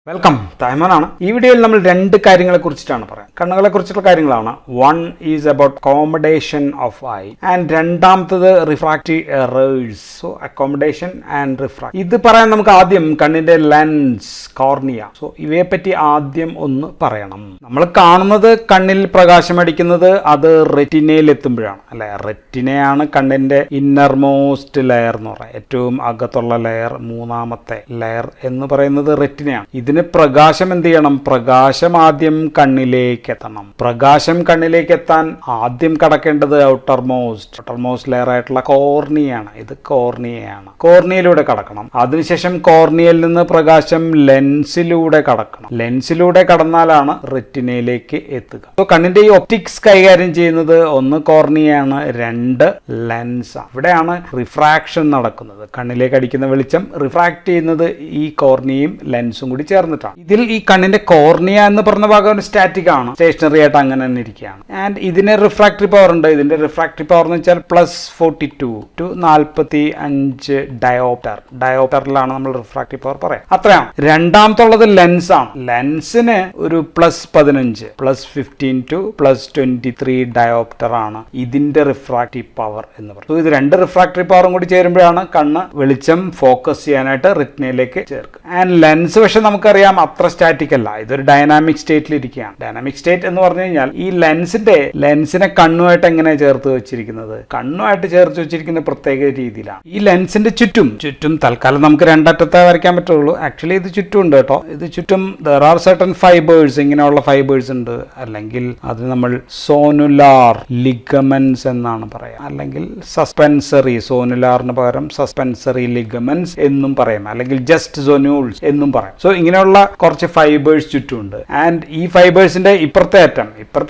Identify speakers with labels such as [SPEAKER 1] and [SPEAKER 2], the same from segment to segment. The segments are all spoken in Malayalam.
[SPEAKER 1] വെൽക്കം തൈമനാണ്. ഈ വീഡിയോയിൽ നമ്മൾ രണ്ട് കാര്യങ്ങളെ കുറിച്ചിട്ടാണ് പറയാം. കണ്ണുകളെ കുറിച്ചുള്ള കാര്യങ്ങളാണ്. One is about accommodation of eye and രണ്ടാമത്തത് refractive errors. So accommodation and refract ഇത് പറയാൻ നമുക്ക് ആദ്യം കണ്ണിന്റെ ലെൻസ്, കോർണിയ. സോ ഇവയെ പറ്റി ആദ്യം ഒന്ന് പറയണം. നമ്മൾ കാണുന്നത് കണ്ണിൽ പ്രകാശം അടിക്കുന്നത് അത് റെറ്റിനയിൽ എത്തുമ്പോഴാണ് അല്ലെ. റെറ്റിനയാണ് കണ്ണിന്റെ ഇന്നർമോസ്റ്റ് ലെയർ എന്ന് പറയുന്നത്. ഏറ്റവും അകത്തുള്ള ലെയർ, മൂന്നാമത്തെ ലെയർ എന്ന് പറയുന്നത് റെറ്റിനയാണ്. ഇതിന് പ്രകാശം എന്ത് ചെയ്യണം? പ്രകാശം ആദ്യം കണ്ണിലേക്ക് എത്തണം. പ്രകാശം കണ്ണിലേക്ക് എത്താൻ ആദ്യം കടക്കേണ്ടത് ഔട്ടർമോസ്റ്റ് ലെയർ ആയിട്ടുള്ള കോർണിയാണ്. ഇത് കോർണിയയാണ്. കോർണിയയിലൂടെ കടക്കണം. അതിനുശേഷം കോർണിയയിൽ നിന്ന് പ്രകാശം ലെൻസിലൂടെ കടക്കണം. ലെൻസിലൂടെ കടന്നാലാണ് റെറ്റിനയിലേക്ക് എത്തുക. സോ കണ്ണിന്റെ ഈ ഒപ്റ്റിക്സ് കൈകാര്യം ചെയ്യുന്നത് ഒന്ന് കോർണിയയാണ്, രണ്ട് ലെൻസാണ്. ഇവിടെയാണ് റിഫ്രാക്ഷൻ നടക്കുന്നത്. കണ്ണിലേക്ക് അടിക്കുന്ന വെളിച്ചം റിഫ്രാക്ട് ചെയ്യുന്നത് ഈ കോർണിയയും ലെൻസും കൂടി ചേർന്നിട്ടാണ്. ഇതിൽ ഈ കണ്ണിന്റെ കോർണിയ എന്ന് പറഞ്ഞ ഭാഗം സ്റ്റാറ്റിക് ആണ്, സ്റ്റേഷനറി ആയിട്ട് അങ്ങനെ തന്നെ ഇരിക്കുകയാണ്. ആൻഡ് ഇതിന് റിഫ്രാക്ടറി പവർ ഉണ്ട്. ഇതിന്റെ റിഫ്രാക്ടറി പവർ എന്ന് വെച്ചാൽ +42 to 45 ഡയോപ്റ്ററിലാണ് നമ്മൾ റിഫ്രാക്ടറി പവർ പറയാം. അത്രയാണ്. രണ്ടാമത്തുള്ളത് ലെൻസ് ആണ്. ലെൻസിന് ഒരു +15 +15 to +23 ഡയോപ്റ്റർ ആണ് ഇതിന്റെ റിഫ്രാക്റ്റീവ് പവർ എന്ന് പറയുന്നത്. ഇത് രണ്ട് റിഫ്രാക്ടറി പവറും കൂടി ചേരുമ്പോഴാണ് കണ്ണ് വെളിച്ചം ഫോക്കസ് ചെയ്യാനായിട്ട് റെറ്റിനയിലേക്ക് ചേർക്കുക. ആൻഡ് ലെൻസ് പക്ഷെ നമുക്കറിയാം അത്ര സ്റ്റാറ്റിക് അല്ല. ഇതൊരു ഡൈനാമിക് സ്റ്റേറ്റിൽ ഇരിക്കുകയാണ്. ഡൈനാമിക് സ്റ്റേറ്റ് എന്ന് പറഞ്ഞു കഴിഞ്ഞാൽ ഈ ലെൻസിനെ കണ്ണുമായിട്ട് എങ്ങനെ ചേർത്ത് വെച്ചിരിക്കുന്നത്? കണ്ണുമായിട്ട് ചേർത്ത് വെച്ചിരിക്കുന്ന പ്രത്യേക രീതിയിലാണ്. ഈ ലെൻസിന്റെ ചുറ്റും തൽക്കാലം നമുക്ക് രണ്ടറ്റത്തെ വരയ്ക്കാൻ പറ്റുള്ളൂ. ആക്ച്വലി ഇത് ചുറ്റും ഉണ്ട് കേട്ടോ. ഇത് ചുറ്റും there are certain fibers, ഇങ്ങനെയുള്ള ഫൈബേഴ്സ് ഉണ്ട്. അല്ലെങ്കിൽ അത് നമ്മൾ സോനുലാർ ലിഗമെന്റ്സ് എന്നാണ് പറയാം. അല്ലെങ്കിൽ സസ്പെൻസറി, സോനുലാറിന് പകരം സസ്പെൻസറി ലിഗമെന്റ്സ് എന്നും പറയാം. അല്ലെങ്കിൽ ജസ്റ്റ് സൊന്യൂൾസ് എന്നും പറയാം. സോ ഇങ്ങനെയുള്ള കുറച്ച് ഫൈബേഴ്സ് ചുറ്റുമുണ്ട്. ആൻഡ് ഈ ഫൈബേഴ്സിന്റെ ഇപ്പുറത്തെ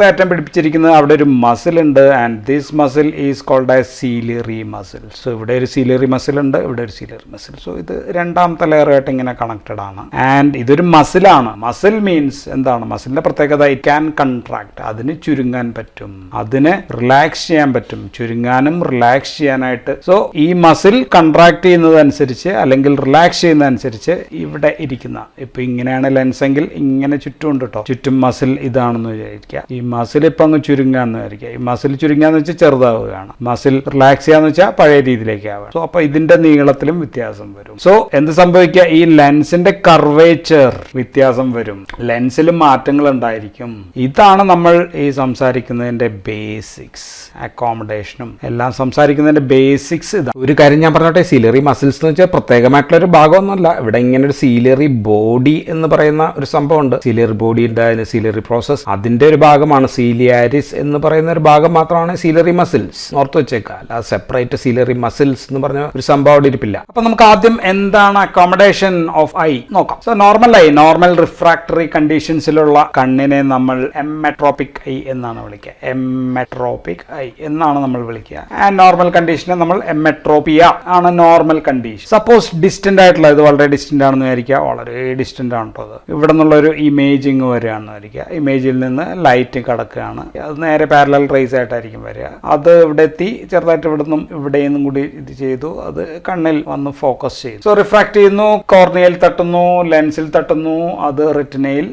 [SPEAKER 1] അറ്റം പിടിപ്പിച്ചിരിക്കുന്നത് അവിടെ ഒരു മസിൽ ഉണ്ട്. And this muscle is called as ciliary muscle. So ഇവിടെ ഒരു സീലിയറി മസിൽ ഉണ്ട്, ഇവിടെ ഒരു സീലിയറി മസിൽ. സോ ഇത് രണ്ടാമത്തെ ലെയറായിട്ട് ഇങ്ങനെ കണക്റ്റഡ് ആണ്. ആൻഡ് ഇതൊരു മസിലാണ്. മസിൽ മീൻസ് എന്താണ്? മസിലിന്റെ പ്രത്യേകത ഇറ്റ് ക്യാൻ കൺട്രാക്ട്. അതിന് ചുരുങ്ങാൻ പറ്റും, അതിന് റിലാക്സ് ചെയ്യാൻ പറ്റും. ചുരുങ്ങാനും റിലാക്സ് ചെയ്യാനായിട്ട്. സോ ഈ മസിൽ കൺട്രാക്ട് ചെയ്യുന്നതനുസരിച്ച് അല്ലെങ്കിൽ റിലാക്സ് ചെയ്യുന്നതനുസരിച്ച് ഇവിടെ ഇരിക്കുന്ന, ഇപ്പൊ ഇങ്ങനെയാണ് ലെൻസ് എങ്കിൽ ഇങ്ങനെ ചുറ്റും ഉണ്ട് കേട്ടോ. ചുറ്റും മസിൽ ഇതാണെന്ന് വിചാരിക്കുക. ഈ മസിൽ ഇപ്പൊ അങ്ങ് ചുരുങ്ങാന്ന് വിചാരിക്കുക. ഈ മസിൽ ചുരുങ്ങാന്ന് വെച്ചാൽ ചെറുതാവുകയാണ്. മസിൽ റിലാക്സ് ചെയ്യാന്ന് വെച്ചാൽ പഴയ രീതിയിലേക്ക് ആവുക. സോ അപ്പൊ ഇതിന്റെ നീളത്തിലും വ്യത്യാസം വരും. സോ എന്ത് സംഭവിക്കുക? ഈ ലെൻസിന്റെ കർവേച്ചർ വ്യത്യാസം വരും. ലെൻസിലും മാറ്റങ്ങൾ ഉണ്ടായിരിക്കും. ഇതാണ് നമ്മൾ ഈ സംസാരിക്കുന്നതിന്റെ ബേസിക്സ്. അക്കോമഡേഷനും എല്ലാം സംസാരിക്കുന്നതിന്റെ ബേസിക്സ് ഇതാണ്. ഒരു കാര്യം ഞാൻ പറഞ്ഞോട്ടെ, സീലിയറി മസിൽസ് എന്ന് വെച്ചാൽ പ്രത്യേകമായിട്ടുള്ള ഒരു ഭാഗമൊന്നുമല്ല. ഇവിടെ ഇങ്ങനെ ഒരു സീലിയറി ബോഡി എന്ന് പറയുന്ന ഒരു സംഭവം ഉണ്ട്. സീലിയറി ബോഡി ഉണ്ട്, സീലിയറി പ്രോസസ് അതിന്റെ ഒരു ഭാഗമാണ്. സീലിയാരിസ് എന്ന് പറയുന്ന ഒരു ഭാഗം മാത്രമാണ് സീലിയറി മസിൽസ്. ഓർത്ത് വെച്ചേക്കാം. അല്ല സെപ്പറേറ്റ് സീലിയറി മസിൽസ് എന്ന് പറഞ്ഞ ഒരു സംഭവം അവിടെ ഇരിപ്പില്ല. അപ്പൊ നമുക്ക് ആദ്യം എന്താണ് അക്കോമഡേഷൻ ഓഫ് ഐ നോക്കാം. സോ നോർമൽ റിഫ്രാക്ടറി കണ്ടീഷൻസിലുള്ള കണ്ണിനെ നമ്മൾ എംമെട്രോപിക് ഐ എന്നാണ് വിളിക്കുക. എംമെട്രോപിക് ഐ എന്നാണ് നമ്മൾ വിളിക്കുക. ആൻഡ് നോർമൽ കണ്ടീഷനെ നമ്മൾ എംമെട്രോപിയ ആണ് നോർമൽ കണ്ടീഷൻ. സപ്പോസ് ഡിസ്റ്റന്റ് ആയിട്ടുള്ള, ഇത് വളരെ ഡിസ്റ്റന്റ് ആണെന്ന് വിചാരിക്കുക. വളരെ ഡിസ്റ്റന്റ് ആണ് കേട്ടോ. അത് ഇവിടെ നിന്നുള്ളൊരു ഇമേജിങ് വരികയാണെന്ന് വിചാരിക്കുക. ഇമേജിൽ നിന്ന് ലൈറ്റ് കടക്കുകയാണ്. അത് നേരെ പാരലൽ റേസ് ആയിട്ടായിരിക്കും വരിക. അത് ഇവിടെ എത്തി ചെറുതായിട്ട് ഇവിടെ നിന്നും ഇവിടെ നിന്നും കൂടി ഇത് ചെയ്തു. അത് കണ്ണിൽ വന്ന് ഫോക്കസ് ചെയ്തു. സോ റിഫ്രാക്ട് ചെയ്യുന്നു, കോർണിയയിൽ തട്ടുന്നു, ലെൻസിൽ തട്ടുന്നു, അത് റെറ്റിനയിൽ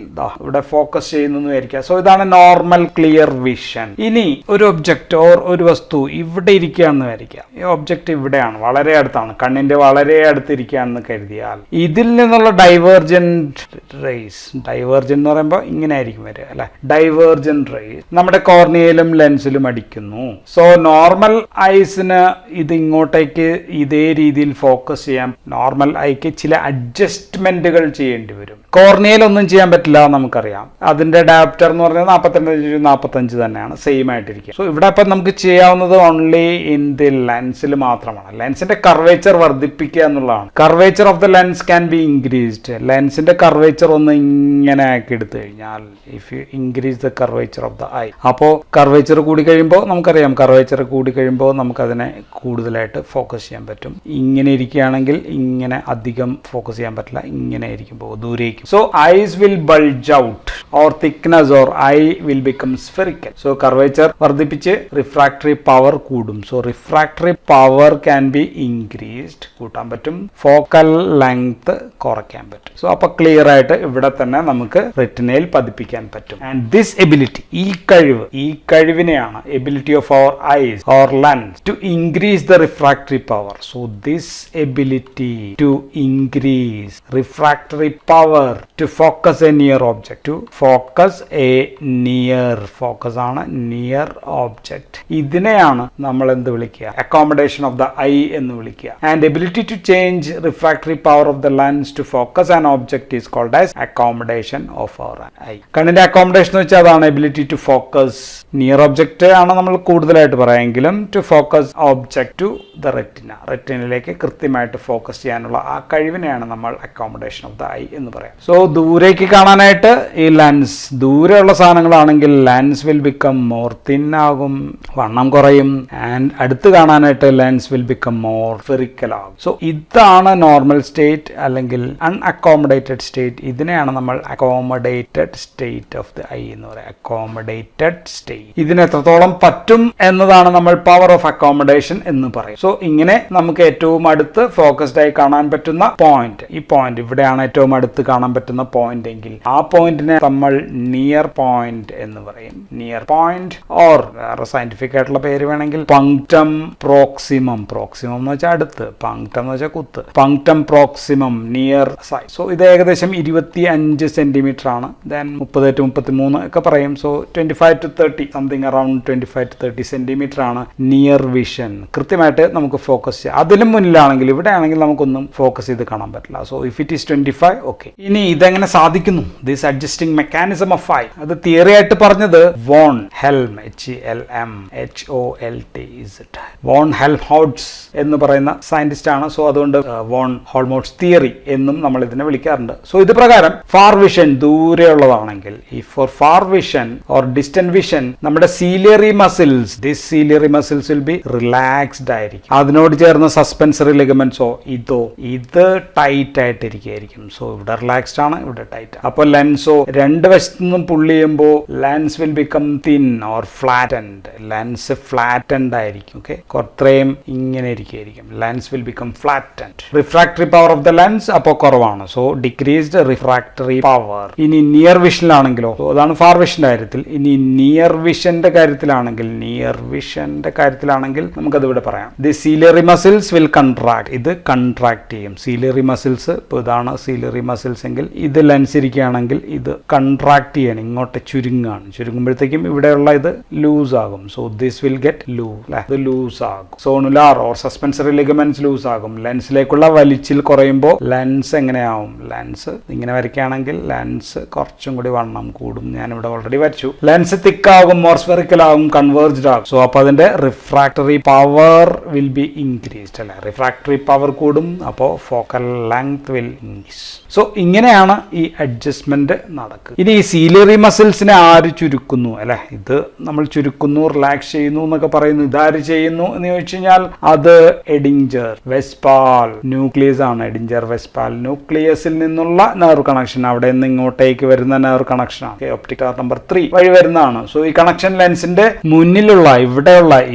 [SPEAKER 1] ഇവിടെ ഫോക്കസ് ചെയ്യുന്നു എന്ന് വിചാരിക്കുക. സോ ഇതാണ് നോർമൽ ക്ലിയർ വിഷൻ. ഇനി ഒരു ഒബ്ജക്റ്റ് ഓർ ഒരു വസ്തു ഇവിടെ ഇരിക്കുകയാണെന്ന് വിചാരിക്കുക. ഈ ഒബ്ജക്റ്റ് ഇവിടെയാണ്, വളരെ അടുത്താണ്, കണ്ണിന്റെ വളരെ അടുത്തിരിക്കുകയാണെന്ന് കരുതിയാൽ ഇതിൽ നിന്നുള്ള ഡൈവേർജന്റ് റേസ്, ഡൈവേർജന്റ് എന്ന് പറയുമ്പോൾ ഇങ്ങനെ ആയിരിക്കും വരിക അല്ലെ. ഡൈവേർജന്റ് റേസ് നമ്മുടെ കോർണിയയിലും ലെൻസിലും അടിക്കുന്നു. സോ നോർമൽ ഐസിന് ഇത് ഇങ്ങോട്ടേക്ക് ഇതേ രീതിയിൽ ഫോക്കസ് ചെയ്യാം. നോർമൽ ഐക്ക് ചില അഡ്ജസ്റ്റ്മെന്റുകൾ ചെയ്യേണ്ടി വരും. കോർണിയയിൽ ഒന്നും ചെയ്യാൻ പറ്റില്ല, നമുക്കറിയാം. അതിന്റെ ഡയോപ്റ്റർ എന്ന് പറഞ്ഞാൽ 42-45 തന്നെയാണ്, സെയിം ആയിട്ടിരിക്കും. സോ ഇവിടെ ഇപ്പം നമുക്ക് ചെയ്യാവുന്നത് ഓൺലി ഇൻ ദി ലെൻസിൽ മാത്രമാണ്. ലെൻസിന്റെ കർവേച്ചർ വർദ്ധിപ്പിക്കുക എന്നുള്ളതാണ്. Curvature of the lens can be increased. ലെൻസിന്റെ കർവേച്ചർ ഒന്ന് ഇങ്ങനെ ആക്കി എടുത്തു കഴിഞ്ഞാൽ, if you increase the curvature of the I, അപ്പോൾ കർവേച്ചർ കൂടി കഴിയുമ്പോൾ നമുക്കറിയാം, കർവേച്ചർ കൂടി കഴിയുമ്പോൾ നമുക്കതിനെ കൂടുതലായിട്ട് ഫോക്കസ് ചെയ്യാൻ പറ്റും. ഇങ്ങനെ ഇരിക്കുകയാണെങ്കിൽ ഇങ്ങനെ അധികം ഫോക്കസ് ചെയ്യാൻ പറ്റില്ല, ഇങ്ങനെ ഇരിക്കുമ്പോൾ ദൂരേക്ക്. So eyes will bulge out or thickness or eye will become spherical. So curvature വർദ്ധിപ്പിച്ച് റിഫ്രാക്ടറി പവർ കൂടും. So refractory power can be increased, കൂട്ടാൻ പറ്റും. ഫോക്കൽ ലെങ്ത് കുറയ്ക്കാൻ പറ്റും. സോ അപ്പൊ ക്ലിയർ ആയിട്ട് ഇവിടെ തന്നെ നമുക്ക് റെറ്റിനയിൽ പതിപ്പിക്കാൻ പറ്റും. ആൻഡ് ദിസ് എബിലിറ്റി, ഈ കഴിവിനെയാണ് ability of our eyes or lens to increase the refractory power. So this ability to increase refractory power to focus a near object, to focus a near, focus ആണ് നിയർ ഓബ്ജക്ട്. ഇതിനെയാണ് നമ്മൾ എന്ത് വിളിക്കുക? അക്കോമഡേഷൻ ഓഫ് ദ ഐ എന്ന് വിളിക്കുക. And ability to change refractory power of the lens to focus an object is called as accommodation of our eye. കണ്ണിന്റെ അക്കോമഡേഷൻ എന്ന് വെച്ചാൽ അതാണ് ability to focus near object ആണ് നമ്മൾ കൂടുതലായിട്ട് പറയാമെങ്കിലും to focus object to the retina, റെറ്റിനയിലേക്ക് കൃത്യമായിട്ട് ഫോക്കസ് ചെയ്യാനുള്ള ആ കഴിവിനെയാണ് നമ്മൾ അക്കോമഡേഷൻ ഓഫ് ദ ഐ എന്ന് പറയാം. സോ ദൂരേക്ക് കാണാനായിട്ട് ഈ ലെൻസ്, ദൂരെയുള്ള സാധനങ്ങളാണെങ്കിൽ lens will become more thin ആകും, വണ്ണം കുറയും. ആൻഡ് അടുത്ത് കാണാനായിട്ട് lens will become more spherical ആകും. സോ ഇതാണ് നോർമൽ സ്റ്റേറ്റ് അല്ലെങ്കിൽ അൺഅക്കോമഡേറ്റഡ് സ്റ്റേറ്റ്. ഇതിനെയാണ് നമ്മൾ accommodated state of the eye എന്ന് പറയാം. അക്കോമഡേറ്റഡ് സ്റ്റേറ്റ് ഇതിന് എത്രത്തോളം പറ്റും എന്നതാണ് നമ്മൾ പവർ ഓഫ് അക്കോമഡേഷൻ എന്ന് പറയും. സോ ഇങ്ങനെ നമുക്ക് ഏറ്റവും അടുത്ത് ഫോക്കസ്ഡ് ആയി കാണാൻ പറ്റുന്ന പോയിന്റ്, ഈ പോയിന്റ് ഇവിടെയാണ് ഏറ്റവും അടുത്ത് കാണാൻ പറ്റുന്ന പോയിന്റ് എങ്കിൽ ആ പോയിന്റിനെ നമ്മൾ നിയർ പോയിന്റ് എന്ന് പറയും. നിയർ പോയിന്റ് ഓർ വേറെ സയന്റിഫിക് ആയിട്ടുള്ള പേര് വേണമെങ്കിൽ പങ്ക്ടം പ്രോക്സിമം. പ്രോക്സിമം എന്ന് വെച്ചാൽ അടുത്ത്, പങ്ക്ടം എന്ന് വെച്ചാൽ കുത്ത്. പങ്ക്ടം പ്രോക്സിമം നിയർ സൈഡ്. സോ ഇത് ഏകദേശം 25 സെന്റിമീറ്റർ ആണ്. ദെൻ 30 to 33 ഒക്കെ പറയും. So 25 to 30 something around 25 to 30 centimetre ആണ് നിയർ വിഷൻ. കൃത്യമായിട്ട് നമുക്ക് ഫോക്കസ് ചെയ്യാം. അതിലും മുന്നിലാണെങ്കിൽ ഇവിടെ ആണെങ്കിൽ നമുക്കൊന്നും ഫോക്കസ് ചെയ്ത് കാണാൻ പറ്റില്ല. So if it is 25, okay. ഇനി ഇതെങ്ങനെ സാധിക്കുന്നു? This adjusting mechanism of I, അത് തിയറി ആയിട്ട് പറഞ്ഞത് വോൺ ഹെൽം, വോൺ ഹെൽംഹോൾട്സ് എന്ന് പറയുന്ന സയന്റിസ്റ്റ് ആണ്. സോ അതുകൊണ്ട് വോൺ ഹോൾമോൾട്സ് തിയറി എന്നും നമ്മൾ ഇതിനെ വിളിക്കാറുണ്ട്. സോ ഇത് പ്രകാരം ഫാർ വിഷൻ, ദൂരെയുള്ളതാണെങ്കിൽ, ഈ for far vision or distant vision നമ്മുടെ ciliary muscles, this ciliary muscles will be relaxed ആയിരിക്കും. അതിനോട് ചേർന്ന സസ്പെൻസറി ലിഗമെന്റ്സോ ഇത് ടൈറ്റ് ആയിട്ടിരിക്കും. സോ ഇവിടെ റിലാക്സ്ഡ് ആണ്, ഇവിടെ ടൈറ്റ്. അപ്പൊ ലെൻസോ രണ്ട് വശത്തു നിന്നും പുള്ളി ചെയ്യുമ്പോൾ lens will become thin or flattened. Lens flattened ആയിരിക്കും. ഓക്കെ, അത്രയും ഇങ്ങനെ ഇരിക്കും. Lens will become flattened. Refractory power of the lens അപ്പോൾ കുറവാണ്. So decreased refractory power. ഇനി നിയർ വിഷനിലാണെങ്കിലോ, അതാണ് ഫാർ വിഷന്റെ കാര്യത്തിൽ. ഇനി നിയർ വിഷന്റെ കാര്യത്തിലാണെങ്കിൽ നമുക്കത് ഇവിടെ പറയാം. The ciliary muscles will contract. ഇത് കൺട്രാക്ട് ചെയ്യും. സീലിയറി മസിൽസ്, ഇപ്പോൾ ഇതാണ് സീലിയറി മസിൽസ് എങ്കിൽ ഇത് ലെൻസ് ഇരിക്കുകയാണെങ്കിൽ ഇത് കൺട്രാക്ട് ചെയ്യണം, ഇങ്ങോട്ട് ചുരുങ്ങുമ്പോഴത്തേക്കും ഇവിടെയുള്ള ഇത് ലൂസ് ആകും. So this will get loose ആകും. Zonular or suspensory ligaments loose ആകും. ലെൻസിലേക്കുള്ള വലിച്ചിൽ കുറയുമ്പോൾ ലെൻസ് എങ്ങനെയാവും? ലെൻസ് ഇങ്ങനെ വരയ്ക്കുകയാണെങ്കിൽ ലെൻസ് കുറച്ചും കൂടി വണ്ണം കൂടും. ഞാനിവിടെ ഓൾറെഡി വരച്ചു. ലെൻസ് തിക്കാകും, മോർ സ്ഫെറിക്കൽ ആകും, കൺവേർജ്ഡ് ആകും. സോ അപ്പോൾ അതിന്റെ refractory power will be increased അല്ലെ. റിഫ്രാക്ടറി പവർ കൂടും, അപ്പോൾ focal length will increase. So ഇങ്ങനെയാണ് ഈ അഡ്ജസ്റ്റ്മെന്റ് നടക്കുക. ഇനി ഈ സീലിയറി മസിൽസിനെ ആര് ചുരുക്കുന്നു അല്ലെ? ഇത് നമ്മൾ ചുരുക്കുന്നു, റിലാക്സ് ചെയ്യുന്നു എന്നൊക്കെ പറയുന്നു. ഇതാര് ചെയ്യുന്നു എന്ന് ചോദിച്ചു കഴിഞ്ഞാൽ അത് എഡിഞ്ചർ വെസ്പാൽ ന്യൂക്ലിയസ് ആണ്. എഡിഞ്ചർ വെസ്പാൽ ന്യൂക്ലിയസിൽ നിന്നുള്ള നെർവ് കണക്ഷൻ, അവിടെ നിന്ന് ഇങ്ങോട്ടേക്ക് വരുന്ന നെർവ് കണക്ഷൻ ആണ്. ഒപ്റ്റിക് നമ്പർ 3 വഴി വരുന്നതാണ്. സോ ഈ കണക്ഷൻ ലെൻസിന്റെ മുന്നിലുള്ള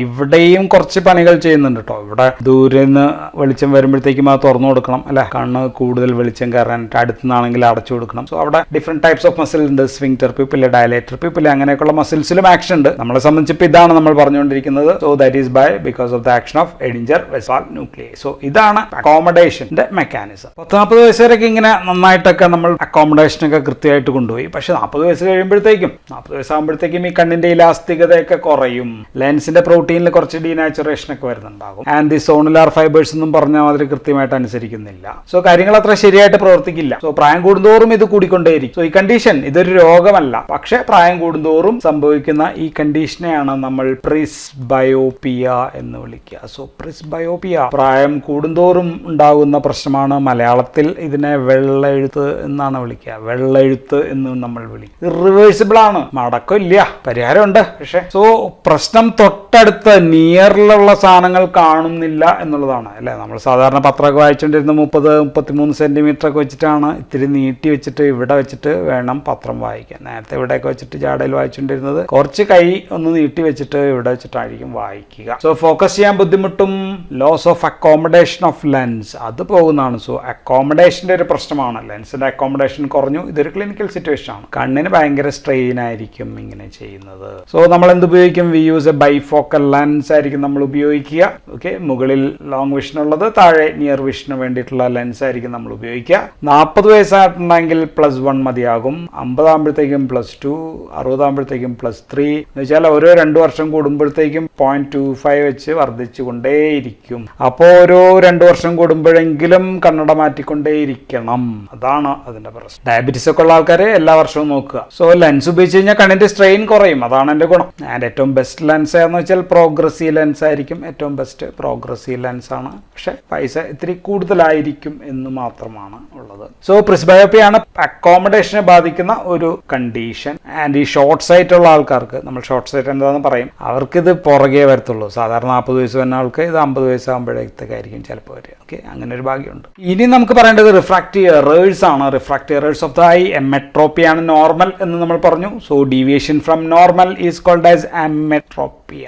[SPEAKER 1] ഇവിടെയും കുറച്ച് പണികൾ ചെയ്യുന്നുണ്ട് കേട്ടോ. ഇവിടെ ദൂരെ നിന്ന് വെളിച്ചം വരുമ്പോഴത്തേക്കും അത് തുറന്നു കൊടുക്കണം അല്ലെ. കണ്ണ് കൂടുതൽ വെളിച്ചം കയറാൻ അടുത്ത് നിന്നാണെങ്കിൽ അടച്ചു കൊടുക്കണം. സോ അവിടെ ഡിഫറെന്റ് ടൈപ്സ് ഓഫ് മസിൽ ഉണ്ട്. സ്ഫിങ്ക്ടർ പീപ്പിൾ, ഡയലേറ്റർ പീപ്പിൾ, അങ്ങനെയൊക്കെയുള്ള മസിൽസിലും ആക്ഷൻ ഉണ്ട്. നമ്മളെ സംബന്ധിച്ച് ഇതാണ് നമ്മൾ പറഞ്ഞുകൊണ്ടിരിക്കുന്നത്. So that is because of the action of Edinger Westphal nucleus. So ഇതാണ് അക്കോമഡേഷന്റെ മെക്കാനിസം. 40 വയസ്സ് വരെയൊക്കെ ഇങ്ങനെ നന്നായിട്ടൊക്കെ നമ്മൾ അക്കോമഡേഷനൊക്കെ കൃത്യമായിട്ട് കൊണ്ടുപോയി. പക്ഷെ 40 വയസ്സ് കഴിയുമ്പോഴത്തേക്കും, 40 വയസ്സാകുമ്പോഴത്തേക്കും ഈ കണ്ണിന്റെ ഇലാസ്തികതയൊക്കെ കുറയും. ലെൻസിന്റെ പ്രോട്ടീനിൽ കുറച്ച് ഡീനാച്ചുറേഷൻ ഒക്കെ വരുന്നുണ്ടാകും. ആൻഡ് ദി സോണുലാർ ഫൈബേഴ്സ് എന്നും പറഞ്ഞ മാതിരി കൃത്യമായിട്ട് അനുസരിക്കുന്നില്ല. സോ കാര്യങ്ങൾ അത്ര ശരിയായിട്ട് പ്രവർത്തിക്കില്ല. സോ പ്രായം കൂടുന്തോറും ഇത് കൂടിക്കൊണ്ടേയിരിക്കും. സോ ഈ കണ്ടീഷൻ ഇതൊരു രോഗമല്ല, പക്ഷെ പ്രായം കൂടുന്തോറും സംഭവിക്കുന്ന ഈ കണ്ടീഷനെയാണ് നമ്മൾ പ്രിസ്ബയോപിയ എന്ന് വിളിക്കുക. സോ പ്രിസ്ബയോപിയ പ്രായം കൂടുന്തോറും ഉണ്ടാകുന്ന പ്രശ്നമാണ്. മലയാളത്തിൽ ഇതിനെ വെള്ളെഴുത്ത് എന്നാണ് വിളിക്കുക. വെള്ളെഴുത്ത് എന്ന് നമ്മൾ വിളിക്കും. ഇറിവേഴ്സിബിൾ ആണ്, മടക്കമില്ല, പരിഹാരമുണ്ട്. പക്ഷെ സോ പ്രശ്നം തൊട്ടടുത്ത് നിയറിലുള്ള സാധനങ്ങൾ കാണുന്നില്ല എന്നുള്ളതാണ് അല്ലെ. നമ്മൾ സാധാരണ പത്രമൊക്കെ വായിച്ചുകൊണ്ടിരുന്ന 30-33 സെന്റിമീറ്റർ ഒക്കെ വെച്ചിട്ടാണ് ഇത്തിരി നീട്ടി വെച്ചിട്ട് ഇവിടെ വെച്ചിട്ട് വേണം പത്രം വായിക്കാൻ. നേരത്തെ ഇവിടെയൊക്കെ വെച്ചിട്ട് ജാടയിൽ വായിച്ചുകൊണ്ടിരുന്നത് കുറച്ച് കൈ ഒന്ന് നീട്ടി വെച്ചിട്ട് ഇവിടെ വെച്ചിട്ടായിരിക്കും വായിക്കുക. സോ ഫോക്കസ് ചെയ്യാൻ ബുദ്ധിമുട്ടും, loss of accommodation of lens അത് പോകുന്നതാണ്. സോ അക്കോമഡേഷന്റെ ഒരു പ്രശ്നമാണ് ആണ്. ലെൻസിന്റെ അക്കോമഡേഷൻ കുറഞ്ഞു. ഇതൊരു ക്ലിനിക്കൽ സിറ്റുവേഷൻ ആണ്. കണ്ണിന് ഭയങ്കര സ്ട്രെയിൻ ആയിരിക്കും ഇങ്ങനെ ചെയ്യുന്നത്. സോ നമ്മൾ എന്ത് ഉപയോഗിക്കും? We use A bifocal lens ആയിരിക്കും നമ്മൾ ഉപയോഗിക്കുക. ഓക്കെ, മുകളിൽ ലോങ് വിഷൻ ഉള്ളത്, താഴെ നിയർ വിഷന് വേണ്ടിയിട്ടുള്ള ലെൻസ് ആയിരിക്കും നമ്മൾ ഉപയോഗിക്കുക. 40 വയസ്സായിട്ടുണ്ടെങ്കിൽ +1 മതിയാകും. 50 ആകുമ്പോഴത്തേക്കും +2, 60 ആകുമ്പോഴത്തേക്കും +3 എന്ന് വെച്ചാൽ ഓരോ 2 വർഷം കൂടുമ്പോഴത്തേക്കും 0.25 വെച്ച് വർദ്ധിച്ചു കൊണ്ടേയിരിക്കും. അപ്പോൾ ഓരോ 2 വർഷം കൂടുമ്പോഴെങ്കിലും കണ്ണട മാറ്റിക്കൊണ്ടേയിരിക്കണം. അതാണ് അതിന്റെ പ്രശ്നം. ഡയബറ്റീസ് ഒക്കെ ഉള്ള ആൾക്കാർ എല്ലാ വർഷവും നോക്കുക. സോ ലെൻസ് ഉപയോഗിച്ച് കഴിഞ്ഞാൽ കണ്ണിന്റെ സ്ട്രെയിൻ കുറയും. അതാണ് എന്റെ ഗുണം. ആൻഡ് ഏറ്റവും ബെസ്റ്റ് ലെൻസ് എന്ന് വെച്ചാൽ പ്രോഗ്രസീവ് ലെൻസ് ആയിരിക്കും. ഏറ്റവും ബെസ്റ്റ് പ്രോഗ്രസീവ് ലെൻസ് ആണ്. പക്ഷെ പൈസ ഇത്തിരി കൂടുതലായിരിക്കും എന്ന് മാത്രമാണ് ഉള്ളത്. സോ പ്രിസ്ബയോപ്പിയാണ് അക്കോമഡേഷനെ ബാധിക്കുന്ന ഒരു കണ്ടീഷൻ. ആൻഡ് ഈ ഷോർട്ട് സൈറ്റ് ഉള്ള ആൾക്കാർക്ക്, നമ്മൾ ഷോർട്ട് സൈറ്റ് എന്താണെന്ന് പറയും, അവർക്കിത് പുറകെ വരത്തുള്ളൂ. സാധാരണ 40 വയസ്സ് വരുന്ന ആൾക്ക് ഇത് 50 വയസ്സാകുമ്പോഴേക്കായിരിക്കും ചിലപ്പോൾ വരിക. ഓക്കെ, അങ്ങനെ ഒരു ഭാഗ്യമുണ്ട്. ഇനി നമുക്ക് പറയേണ്ടത് റിഫ്രാക്റ്റീവ് എറേഴ്സ് ആണ്. Refractive errors of the eye. എമെട്രോപ്പിയാണ് നോർമൽ എന്ന് നമ്മൾ പറഞ്ഞു. So deviation from normal is called as emmetropia.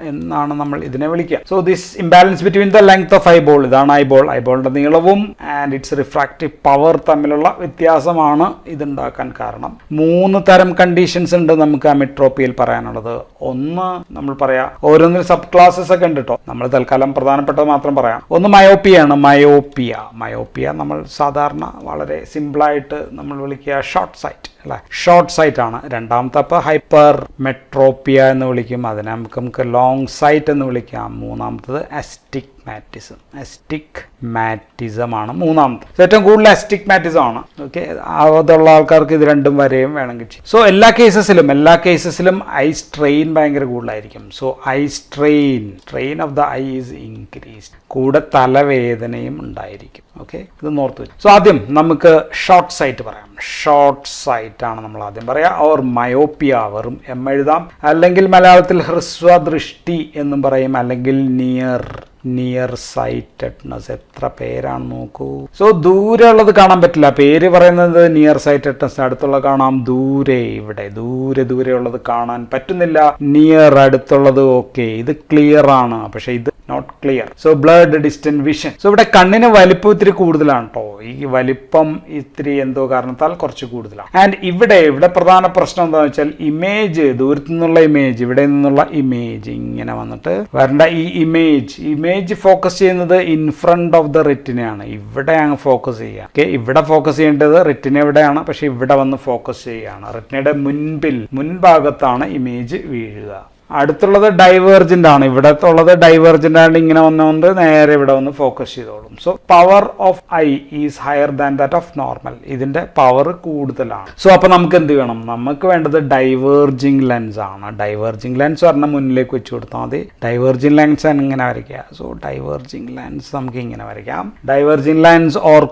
[SPEAKER 1] എന്നാണ് നമ്മൾ ഇതിനെ വിളിക്കുക. So this imbalance between the length of eyeball, ഇതാണ് ഐബോൾ, ഐബോളിന്റെ നീളവും ആൻഡ് ഇറ്റ്സ് റിഫ്രാക്റ്റീവ് പവർ തമ്മിലുള്ള വ്യത്യാസമാണ് ഇതുണ്ടാക്കാൻ കാരണം. 3 തരം കണ്ടീഷൻസ് ഉണ്ട് നമുക്ക് അമെട്രോപ്പിയയിൽ പറയാനുള്ളത്. ഒന്ന് നമ്മൾ പറയാം, ഓരോന്നിൽ സബ് ക്ലാസ്സസ് ഒക്കെ ഉണ്ട് കേട്ടോ. നമ്മൾ തൽക്കാലം പ്രധാനപ്പെട്ടത് മാത്രം പറയാം. ഒന്ന് മയോപ്പിയാണ്. മയോപ്പിയ നമ്മൾ സാധാരണ വളരെ സിമ്പിളായിട്ട് നമ്മൾ വിളിക്കുക ഷോർട്ട് സൈറ്റ് അല്ലെ, ഷോർട്ട് സൈറ്റ് ആണ്. രണ്ടാമത്തെ അപ്പോൾ ഹൈപ്പർ മെട്രോപ്പിയ എന്ന് വിളിക്കും. അതിനെ നമുക്ക് ലോങ് സൈറ്റ് എന്ന് വിളിക്കാം. മൂന്നാമത്തത് അസ്റ്റിഗ്മാറ്റിസം ആണ് മൂന്നാമത്തെ. ഏറ്റവും കൂടുതൽ അസ്റ്റിഗ്മാറ്റിസം ആണ്. ഓക്കെ, അതുള്ള ആൾക്കാർക്ക് ഇത് രണ്ടും വരെയും വേണമെങ്കിൽ ചെയ്യും. സോ എല്ലാ കേസസിലും ഐ സ്ട്രെയിൻ ഭയങ്കര കൂടുതലായിരിക്കും. So I strain of the I is increased. കൂടെ തലവേദനയും ഉണ്ടായിരിക്കും. ഓക്കെ, ഇത് നോർത്ത് വെച്ചു. സോ ആദ്യം നമുക്ക് ഷോർട്ട് സൈറ്റ് പറയാം. ഷോർട്ട് സൈറ്റ് ആണ് നമ്മൾ ആദ്യം പറയാം. ഓർ മയോപ്പിയ, വെറും എം എഴുതാം. അല്ലെങ്കിൽ മലയാളത്തിൽ ഹ്രസ്വദൃഷ്ടി എന്നും പറയും. അല്ലെങ്കിൽ നിയർ സൈറ്റഡ്നെസ്. എത്ര പേരാണ് നോക്കൂ. സോ ദൂരെ ഉള്ളത് കാണാൻ പറ്റില്ല. പേര് പറയുന്നത് നിയർ സൈറ്റഡ്നെസ്. അടുത്തുള്ള കാണാം. ഇവിടെ ദൂരെ ഉള്ളത് കാണാൻ പറ്റുന്നില്ല. നിയർ അടുത്തുള്ളത് ഓക്കെ, ഇത് ക്ലിയർ ആണ്. പക്ഷെ ഇത് not clear. So blurred distant vision. So ഇവിടെ കണ്ണിന് വലിപ്പം ഇത്തിരി കൂടുതലാണ് കേട്ടോ. ഈ വലിപ്പം ഇത്തിരി എന്തോ കാരണത്താൽ കുറച്ച് കൂടുതലാണ്. ആൻഡ് ഇവിടെ പ്രധാന പ്രശ്നം എന്താണെന്ന് വെച്ചാൽ ഇമേജ്, ദൂരത്തു നിന്നുള്ള ഇമേജ്, ഇവിടെ നിന്നുള്ള ഇമേജ് ഇങ്ങനെ വന്നിട്ട് വരേണ്ട ഈ ഇമേജ് ഫോക്കസ് ചെയ്യുന്നത് ഇൻ ഫ്രണ്ട് ഓഫ് ദ റെറ്റിനയാണ്. ഇവിടെയാണ് ഫോക്കസ് ചെയ്യുക. ഓക്കെ, ഇവിടെ ഫോക്കസ് ചെയ്യേണ്ടത് റെറ്റിന എവിടെയാണ്, പക്ഷെ ഇവിടെ വന്ന് ഫോക്കസ് ചെയ്യുകയാണ്. റെറ്റിനയുടെ മുൻഭാഗത്താണ് ഇമേജ് വീഴുക. അടുത്തുള്ളത് ഡൈവേർജന്റ് ആണ്. ഇവിടത്തെ ഉള്ളത് ഡൈവേർജന്റ് ആണ്. ഇങ്ങനെ വന്നുകൊണ്ട് നേരെ ഇവിടെ വന്ന് ഫോക്കസ് ചെയ്തോളും. So power of I is higher than that of normal. ഇതിന്റെ പവർ കൂടുതലാണ്. സോ അപ്പൊ നമുക്ക് എന്ത് വേണം? നമുക്ക് വേണ്ടത് ഡൈവേർജിങ് ലെൻസ് ആണ്. ഡൈവേർജിങ് ലെൻസ് പറഞ്ഞാൽ മുന്നിലേക്ക് വെച്ച് കൊടുത്താൽ മതി. ഡൈവേർജിങ് ലെൻസ് ഇങ്ങനെ വരയ്ക്കുക. സോ ഡൈവേർജിങ് ലെൻസ് നമുക്ക് ഇങ്ങനെ വരയ്ക്കാം. ഡൈവേർജിങ് ലെൻസ് ഓർ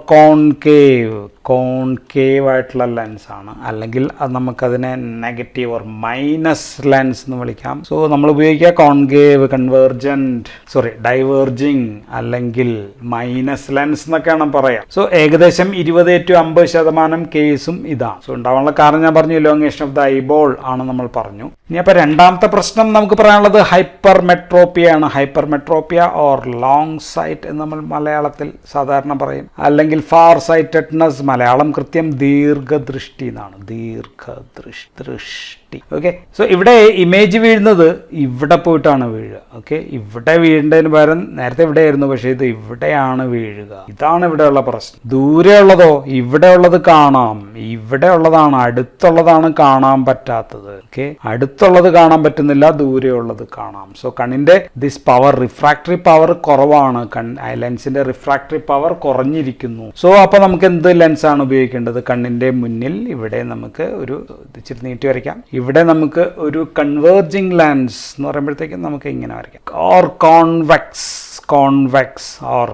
[SPEAKER 1] കോൺകേവ് ആയിട്ടുള്ള ലെൻസ് ആണ്. അല്ലെങ്കിൽ അത് നമുക്കതിനെ നെഗറ്റീവ് ഓർ മൈനസ് ലെൻസ് എന്ന് വിളിക്കാം. സോ നമ്മൾ ഉപയോഗിക്കുക കോൺകേവ്, ഡൈവേർജിങ് അല്ലെങ്കിൽ മൈനസ് ലെൻസ് എന്നൊക്കെയാണ് പറയാം. സോ ഏകദേശം 20 to 50% കേസും ഇതാണ്. സോ ഉണ്ടാവാനുള്ള കാരണം ഞാൻ പറഞ്ഞു, ഇലോങ്ങേഷൻ ഓഫ് ദ ഐബോൾ ആണ് നമ്മൾ പറഞ്ഞു. ഇനി അപ്പോൾ രണ്ടാമത്തെ പ്രശ്നം നമുക്ക് പറയാനുള്ളത് ഹൈപ്പർ മെട്രോപ്പിയ ആണ്. ഹൈപ്പർ മെട്രോപ്പിയ ഓർ ലോങ് സൈറ്റ് എന്ന് നമ്മൾ മലയാളത്തിൽ സാധാരണ പറയും. അല്ലെങ്കിൽ ഫാർ സൈറ്റഡ്നെസ്, മലയാളം കൃത്യം ദീർഘദൃഷ്ടി എന്നാണ്. ദൃഷ്ടി. ഓക്കെ, സോ ഇവിടെ ഇമേജ് വീഴുന്നത് ഇവിടെ പോയിട്ടാണ് വീഴുക. ഓക്കെ, ഇവിടെ വീഴേണ്ടതിന് പകരം നേരത്തെ ഇവിടെ ആയിരുന്നു, പക്ഷെ ഇത് ഇവിടെയാണ് വീഴുക. ഇതാണ് ഇവിടെയുള്ള പ്രശ്നം. ദൂരെ ഉള്ളതോ ഇവിടെ ഉള്ളത് കാണാം, ഇവിടെ ഉള്ളതാണ്, അടുത്തുള്ളതാണ് കാണാൻ പറ്റാത്തത്. ഓക്കെ, അടുത്തുള്ളത് കാണാൻ പറ്റുന്നില്ല, ദൂരെ ഉള്ളത് കാണാം. സോ കണ്ണിന്റെ ദിസ് പവർ, റിഫ്രാക്ടറി പവർ കുറവാണ്. ലെൻസിന്റെ റിഫ്രാക്ടറി പവർ കുറഞ്ഞിരിക്കുന്നു. സോ അപ്പൊ നമുക്ക് എന്ത് ലെൻസ് ആണ് ഉപയോഗിക്കേണ്ടത്? കണ്ണിന്റെ മുന്നിൽ ഇവിടെ നമുക്ക് ഒരു ഇച്ചിരി നീട്ടി വരയ്ക്കാം. ഇവിടെ നമുക്ക് ഒരു കൺവേർജിങ് ലെൻസ് എന്ന് പറയുമ്പോഴത്തേക്കും നമുക്ക് ഇങ്ങനെ വരയ്ക്കാം. Or convex or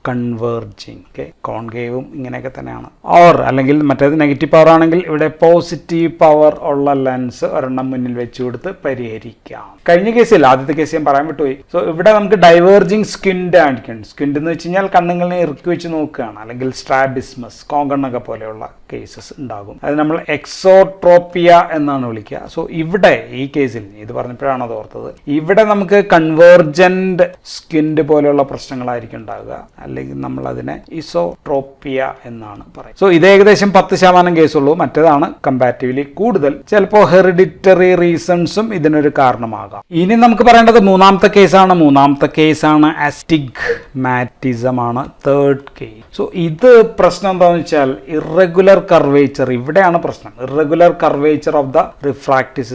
[SPEAKER 1] converging. Okay, കോൺകേവും ഇങ്ങനെയൊക്കെ തന്നെയാണ്. ഓർ അല്ലെങ്കിൽ മറ്റേത് നെഗറ്റീവ് പവർ ആണെങ്കിൽ ഇവിടെ പോസിറ്റീവ് പവർ ഉള്ള ലെൻസ് ഒരെണ്ണം മുന്നിൽ വെച്ച് കൊടുത്ത് പരിഹരിക്കാം. കഴിഞ്ഞ കേസിൽ, ആദ്യത്തെ കേസ് ഞാൻ പറയാൻ വിട്ടുപോയി. സോ ഇവിടെ നമുക്ക് ഡൈവേർജിങ് സ്ക്വിന്റ് ആയിരിക്കും. സ്ക്വിന്റ് എന്ന് വെച്ച് കഴിഞ്ഞാൽ കണ്ണുകളിനെ ഇറുക്കി വെച്ച് നോക്കുകയാണ്. അല്ലെങ്കിൽ സ്ട്രാബിസ്മസ്, കോങ്കണ്ണൊക്കെ പോലെയുള്ള കേസസ് ഉണ്ടാകും. അത് നമ്മൾ എക്സോട്രോപ്പിയ എന്നാണ് വിളിക്കുക. സോ ഇവിടെ ഈ കേസിൽ ഇത് പറഞ്ഞപ്പോഴാണ് അത് ഓർത്തത്. ഇവിടെ നമുക്ക് കൺവേർജന്റ് സ്ക്വിന്റ് പോലെയുള്ള പ്രശ്നങ്ങളായിരിക്കും ഉണ്ടാകുക, അല്ലെങ്കിൽ നമ്മൾ അതിനെ ഇസോട്രോപ്പിയ എന്നാണ് പറയുന്നത്. സോ ഇത് ഏകദേശം 10% കേസുള്ളൂ. മറ്റേതാണ് കമ്പാരിറ്റീവ്ലി കൂടുതൽ. ചിലപ്പോൾ ഹെറിഡിറ്ററി റീസൺസും ഇതിനൊരു കാരണമാകാം. ഇനി നമുക്ക് പറയേണ്ടത് മൂന്നാമത്തെ കേസാണ് അസ്റ്റിഗ്മാറ്റിസം ആണ്, തേർഡ് കേസ്. സോ ഇത് പ്രശ്നം എന്താണെന്ന് വെച്ചാൽ ഇറഗുലർ കർവേച്ചർ. ഇവിടെയാണ് പ്രശ്നം. Irregular curvature of the refractive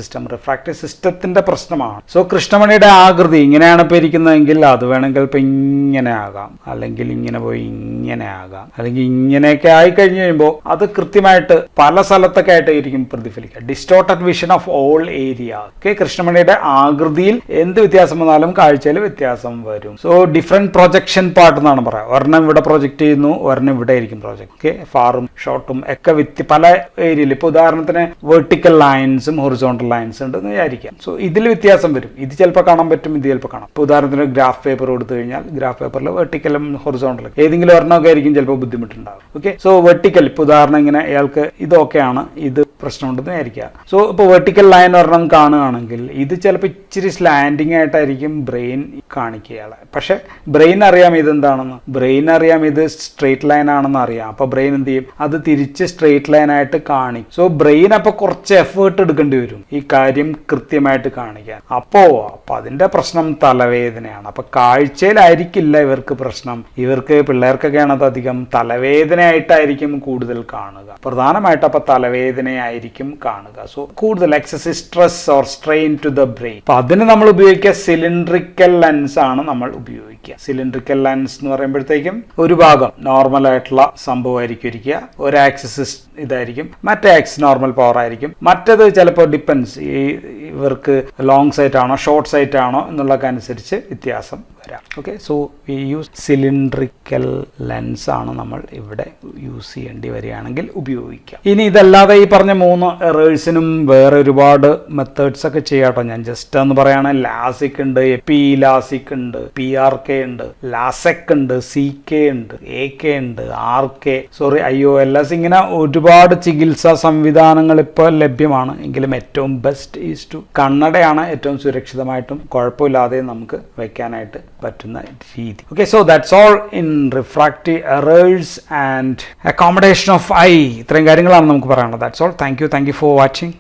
[SPEAKER 1] സിസ്റ്റത്തിന്റെ പ്രശ്നമാണ്. സോ കൃഷ്ണമണിയുടെ ആകൃതി ഇങ്ങനെയാണ് ഇപ്പൊ ഇരിക്കുന്നതെങ്കിൽ അത് വേണമെങ്കിൽ ഇപ്പൊ ഇങ്ങനെ ആകാം, അല്ലെങ്കിൽ ഇങ്ങനെ പോയി ഇങ്ങനെ ആകാം, അല്ലെങ്കിൽ ഇങ്ങനെയൊക്കെ ആയി കഴിഞ്ഞ് കഴിയുമ്പോൾ അത് കൃത്യമായിട്ട് പല സ്ഥലത്തൊക്കെ ആയിട്ടായിരിക്കും പ്രതിഫലിക്കുക. Distorted vision of all area. Okay, കൃഷ്ണമണിയുടെ ആകൃതിയിൽ എന്ത് വ്യത്യാസം വന്നാലും കാഴ്ചയിൽ വ്യത്യാസം വരും. സോ ഡിഫറെന്റ് പ്രൊജക്ഷൻ പാർട്ട് എന്നാണ് പറയാം. ഒരെണ്ണം ഇവിടെ പ്രൊജക്ട് ചെയ്യുന്നു, ഒരെണ്ണം ഇവിടെ ആയിരിക്കും പ്രൊജക്ട്. ഓക്കെ, ഫാറും ഷോർട്ടും ഒക്കെ പല ഏരിയയിൽ. ഇപ്പൊ ഉദാഹരണത്തിന് വെർട്ടിക്കൽ ലൈൻസും ഹൊറിസോണ്ടൽ ലൈൻസ് ഉണ്ടെന്ന് വിചാരിക്കാം. സോ ഇതിൽ വ്യത്യാസം വരും. ഇത് ചിലപ്പോൾ കാണാൻ പറ്റും, ഇത് ചിലപ്പോൾ കാണാം. ഇപ്പോൾ ഉദാഹരണത്തിന് ഗ്രാഫ് പേപ്പർ കൊടുത്തു കഴിഞ്ഞാൽ ഗ്രാഫ് പേപ്പറിൽ വെർട്ടിക്കലും ഹൊറിസോണ്ടലും ഏതെങ്കിലും ഒരെണ്ണമൊക്കെ ആയിരിക്കും ചിലപ്പോൾ ബുദ്ധിമുട്ടുണ്ടാകും. ഓക്കെ, സോ വെർട്ടിക്കൽ ഇപ്പോൾ ഉദാഹരണം ഇങ്ങനെ അയാൾക്ക് ഇതൊക്കെയാണ്, ഇത് പ്രശ്നമുണ്ടെന്ന് വിചാരിക്കുക. സോ ഇപ്പോൾ വെർട്ടിക്കൽ ലൈൻ ഒരെണ്ണം കാണുകയാണെങ്കിൽ ഇത് ചിലപ്പോൾ ഇച്ചിരി സ്ലാൻഡിങ് ആയിട്ടായിരിക്കും ബ്രെയിൻ കാണിക്കുക. പക്ഷെ ബ്രെയിൻ അറിയാം ഇതെന്താണെന്ന്, ബ്രെയിൻ അറിയാം ഇത് സ്ട്രെയിറ്റ് ലൈൻ ആണെന്ന് അറിയാം. അപ്പോൾ ബ്രെയിൻ എന്ത് ചെയ്യും, അത് തിരിച്ച് സ്ട്രെയിറ്റ് ലൈൻ ആയിട്ട് കാണിക്കും. സോ ബ്രെയിൻ അപ്പോൾ കുറച്ച് എഫേർട്ട് എടുക്കേണ്ടി വരും ഈ കാര്യം കൃത്യമായിട്ട് കാണിക്കാൻ. അപ്പോൾ അതിന്റെ പ്രശ്നം തലവേദനയാണ്. അപ്പൊ കാഴ്ചയിലായിരിക്കില്ല ഇവർക്ക് പ്രശ്നം. ഇവർക്ക് പിള്ളേർക്കൊക്കെയാണ് അത് അധികം തലവേദനയായിട്ടായിരിക്കും കൂടുതൽ കാണുക. പ്രധാനമായിട്ട് അപ്പൊ തലവേദനയായിരിക്കും കാണുക. സോ കൂടുതൽ excessive stress or strain to the brain. അപ്പൊ അതിന് നമ്മൾ ഉപയോഗിക്കുക സിലിണ്ട്രിക്കൽ ലെൻസ് ആണ് നമ്മൾ ഉപയോഗിക്കുക. സിലിണ്ട്രിക്കൽ ലെൻസ് എന്ന് പറയുമ്പോഴത്തേക്കും ഒരു ഭാഗം നോർമൽ ആയിട്ടുള്ള സംഭവമായിരിക്കും ഇരിക്കുക, ഒരു ആക്സിസ് ഇതായിരിക്കും, മറ്റേ ആക്സിസ് നോർമൽ പവർ ആയിരിക്കും, മറ്റേത് ചിലപ്പോൾ ഡിപ്പെൻസ് ഇവർക്ക് ലോങ് സൈറ്റ് ആണോ ഷോർട്ട് സൈറ്റ് ആണോ എന്നുള്ളതൊക്കെ അനുസരിച്ച് വ്യത്യാസം വരാം. Okay, so we use cylindrical lens ആണ് നമ്മൾ ഇവിടെ യൂസ് ചെയ്യേണ്ടി വരികയാണെങ്കിൽ ഉപയോഗിക്കാം. ഇനി ഇതല്ലാതെ ഈ പറഞ്ഞ 3 എറേഴ്സിനും വേറെ ഒരുപാട് മെത്തേഡ്സ് ഒക്കെ ചെയ്യാട്ടോ. ഞാൻ ജസ്റ്റ് എന്ന് പറയുകയാണെങ്കിൽ ലാസിക് ഉണ്ട്, എപ്പിലാസിക് ഉണ്ട്, PRK ഉണ്ട്, ലാസെക് ഉണ്ട്, CK ഉണ്ട്, AK ഉണ്ട്, RK IOLS. ഇങ്ങനെ ഒരുപാട് ചികിത്സാ സംവിധാനങ്ങൾ ഇപ്പോൾ ലഭ്യമാണ്. എങ്കിലും ഏറ്റവും ബെസ്റ്റ് ഈസ് ടു കണ്ണടയാണ് ഏറ്റവും സുരക്ഷിതമായിട്ടും കുഴപ്പമില്ലാതെയും നമുക്ക് വയ്ക്കാനായിട്ട് പറ്റുന്ന രീതി. Okay, so that's all in refractive errors and accommodation of I. ഇത്രയും കാര്യങ്ങളാണ് നമുക്ക് പറയാനുള്ളത്. That's all. Thank you for watching.